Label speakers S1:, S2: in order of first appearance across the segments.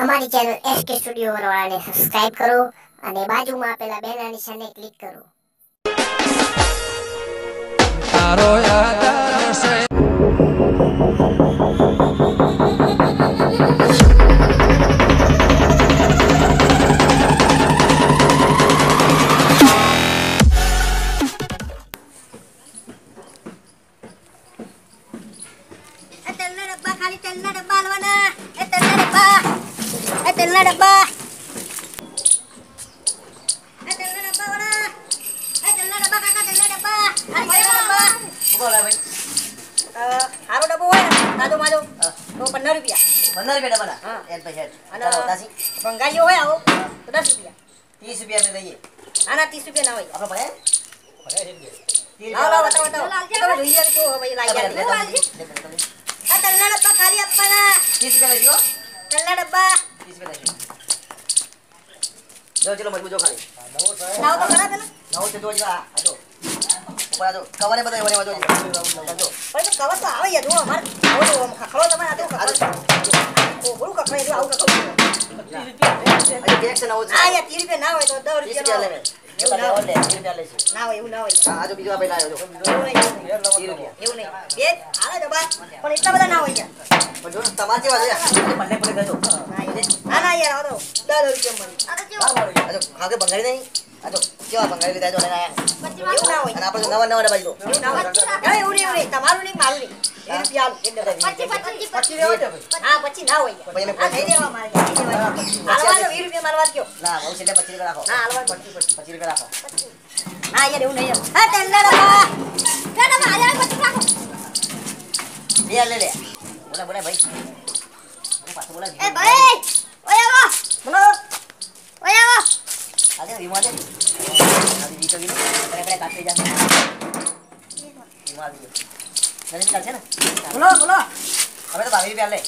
S1: અમારી channel SK studio વાળાને subscribe કરો અને બાજુમાં આપેલા બેલ નિશાનને ક્લિક કરો. તારો યાદ આવશે.
S2: तेलना डब्बा हलवाना ए तेलना डब्बा ए तेलना डब्बा वाला ए तेलना डब्बा काका तेलना डब्बा अरे तेलना डब्बा बोला भाई हारो डब्बो હોય તાજો માજો તો 15 રૂપિયા ડબ્બા હા એક પૈસા અને 80 બંગાળીઓ હોય આવો તો 10 રૂપિયા 30 રૂપિયા મે લઈએ આના 30 રૂપિયા ના હોય આપણે પડે લાવ બતાવો તમે જોઈએ તો ભાઈ લાઈ આ તેલના ડબ્બા ખાલી આપવાના 30 રૂપિયા લેજો તેલના ડબ્બા 30 રૂપિયા લેજો ચલો મજબૂત જો ખાલી લાવ તો કરા પેલા લાવ તો જો આજો ઉપર આજો કવરે બધા એવને વાજો જો પણ તો કવર તો આવે યાર જો અમાર આવો તો ખખડો તમે આજો ઓ બોલું ખખડે જો આવું ખખડો 30 રૂપિયા આ એક્શન આવો આ યાર 30 રૂપિયા ના હોય તો 10 રૂપિયા લેવે એવું ના હોય 30 રૂપિયા લેશે ના હોય એવું ના હોય હા આજો બીજો આપે લાવ્યો જો 30 રૂપિયા એવું નહીં બે આલે ડબ્બા પણ એટલા બધા ના હોય યાર પણ જો તમાર જેવા છે પલ્લે પલ્લે ગયો ના ના યાર આવો 10 રૂપિયા મળી આજો ખાગે બંગાળી નહીં આજો કેવા બંગાળી લીધા જો લઈને આયા એવું ના હોય અને આપણે નવા નવા ડબ્બા લીધો એવું ના હોય એવું નહીં તમારું નહીં મારું નહીં 20 રૂપિયા એક ડબ્બા 25 લેવો હા 25 ના હોય પછી મેં લઈ દેવા મારે હાલવા તો 20 રૂપિયા મારવા દયો ના બહુ છે 25 રૂપિયા રાખો ના હાલવા 25 રૂપિયા રાખો ના યાર એવું નહીં હા તેલના ડબ્બા ના આયા 25 રાખો લે લે લે બોલા બોલા ભાઈ હું પાછો બોલા એ ભાઈ ઓય આવો બોલો ઓય આવો આલે વિમાન દે આદી વીટો વીટો બરે કાટે જા વિમાન દે નરે ચાલશે ને બોલો બોલો હવે તો 22 રૂપિયા લે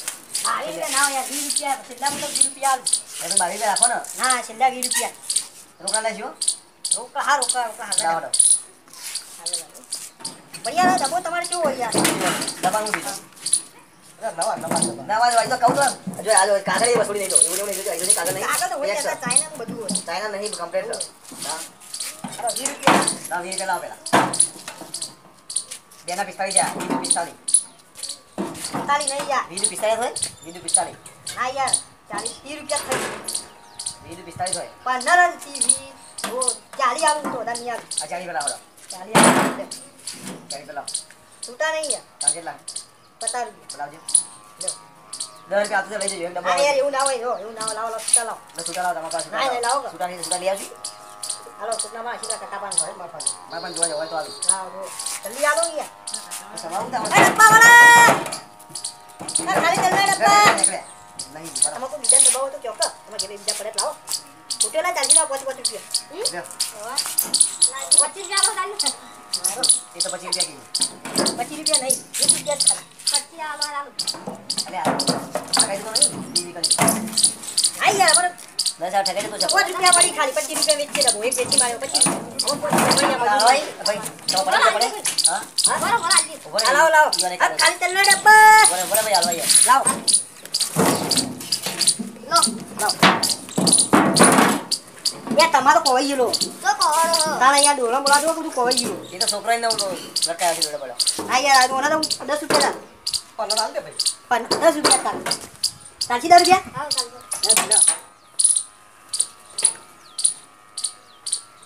S2: 22 રૂપિયા ના યાર 20 રૂપિયા છેલ્લા મતલબ 20 રૂપિયા હવે 22 રૂપિયા રાખો ને હા છેલ્લા 20 રૂપિયા રોકા લેજો રોકા હા રોકા હા લાવો ભૈયા ડબ્બો તમારે કેવો હોય યાર દબાનું દીધું નવા વાય તો કહું તો જો આજો કાગળ વસૂલી નહીં દો એવું નહીં જો આજો કાગળ નહીં કાગળ તો હોય ચાઇના નું બધું હોય ચાઇના નહીં કમ્પ્લીટ હા 20 રૂપિયા ના 20 રૂપિયા લાવ પેલા બેના 45 જા 20 45 નહીં યાર 20 45 હોય 20 45 હા યાર 40 રૂપિયા થઈ 20 45 હોય 15 ટીવી ઓ 40 આવું તો દાની યાર આ 40 પેલા હોડો 40 પેલા છૂટા નહીં યાર કેટલા 50 રૂપિયા લાવજો લો 10 રૂપિયા આપતો લઈ જજો એક ડબ્બો યાર એવું ના હોય જો એવું ના લાવો છૂટા લાવો છૂટા લાવો તમારા પાસે ના લાવો છૂટા નહીં છૂટા લઈ આવજો હાલો છૂટામાં સીધા કટા પાન ભરે મારપાન જોવા હોય તો આવી હા જો જલ્દી આવો યાર સમાવું તા ડબ્બા વાળા આ ખાલી તેલના ડબ્બા નહીં બરાબર તમાકો બીજા ડબ્બા હોય તો કેવો કા તમે ઘરે બીજા પડે લાવો છૂટેલા ચાલજી લાવો 25 રૂપિયા 25 રૂપિયા ચાલુ એ તો 25 રૂપિયા નહીં 20 રૂપિયા જ ખાલી 25 આલો અલે આ કઈ તો નહીં દીવી કરી આઈ યાર બરાબર 10 ઠગાઈ તો 5 રૂપિયા પડી ખાલી 25 રૂપિયા વેચી દબો એક વેચી માર્યો પછી હવે 5 રૂપિયા ભાઈ તો પડે હા હા બરાબર આજી લાવો લાવો આ ખાલી તેલના ડબ્બા બરાબર ભાઈ હાલવા યાર લાવો લો લાવો યા તમારો કોઈ ગયો તો કોળો તારા યા ડોળા બોલા દો બધું કોઈ ગયો એ તો છોકરાઈ ન લટકાયા છે ડોળા બોલા હા યાર ઓના તો 10 રૂપિયા પન્ના આલ દે ભાઈ 10 રૂપિયા તાંચી 10 રૂપિયા હા ચાલ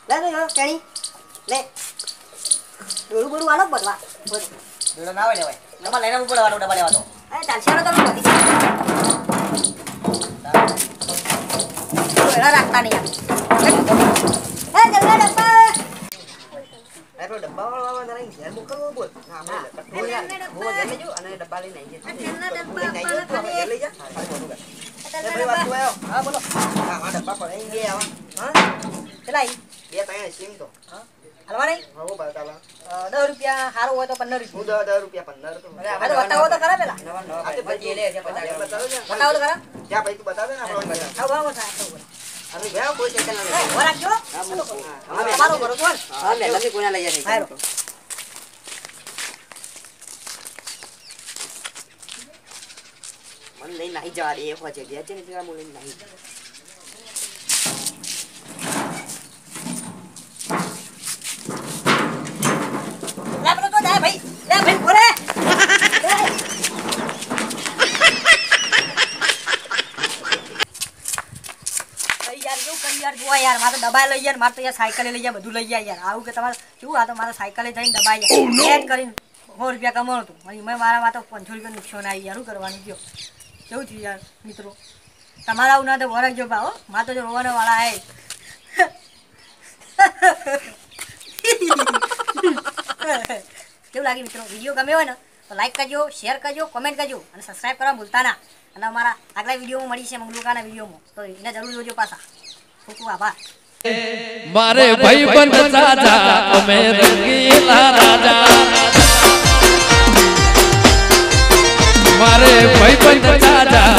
S2: લે લે કેણી લે ડોળું બોલું આલો બદવા ડોળા ના હોય લેવાય નમા લઈને ઉપર વાળો ડબ્બા લેવા દો એ ચાલશે આલો તમે બધી ડોળા રાખતા નહીં એ જલ્દી ડબ્બા એ તો ડબ્બા વાળા નહીં ઘેર મોકલવો બોલ હા બોલ યાર બહુ ઘેર લેજો અને ડબ્બા લઈને આવી જજો ડબ્બા લઈ જા હા બોલો હા ડબ્બા પર અહીં ગયા હા ચલા બે ત્રણ સીમ તો હા હલવા નહીં હો બતાલા 10 રૂપિયા હારો હોય તો 15 રૂપિયા 10 રૂપિયા 15 તો અરે આ બતાવો તો ખરા પેલા નવા આપણે પછી લે છે બતાવો તો ખરા ક્યાં ભાઈ તું બતાવે ને આપણે આવ આવો થાય અરે ભાઈ કોઈ ટેન્શન નહીં હો રાખજો હા તમારો કરો તો હા લે લમી કોના લઈ જાય મને લઈને નાહી જવા દે એ હોજે બે છે ને પેલા હું લઈને નાહી લાબરો તો જાય ભાઈ લે ભાઈ બોલે યાર કેવું કરી યાર જોવા યાર મારે દબાઈ લઈ યાર મારે તો યાર સાયકલે લઈ જાય બધું લઈ જાય યાર આવું કે તમારે કેવું આ તો મારે સાયકલે જઈને દબાઈ જાય એડ કરીને 100 રૂપિયા કમાણો હતું અને મેં મારામાં તો 500 રૂપિયા નુકસાન આવી યાર શું કરવાનું કયો કેવું થયું યાર મિત્રો તમારા આવું ના તો વરખજો ભાવ મારે તો જો રોવાના વાળા આવે કેવું લાગે મિત્રો વિડીયો ગમ્યો હોય ને તો લાઈક કરજો શેર કરજો કોમેન્ટ કરજો અને સબસ્ક્રાઈબ કરવા ભૂલતા ના અને અમારા આગલા વિડીયોમાં મળી છે મંગલુકાના વિડીયોમાં તો એને જરૂર જોજો પાછા ખૂબ ખૂબ આભાર
S3: મારે ભાઈ બંધ સાજા અમે રંગીલા રાજા મારે ભાઈ બંધ સાજા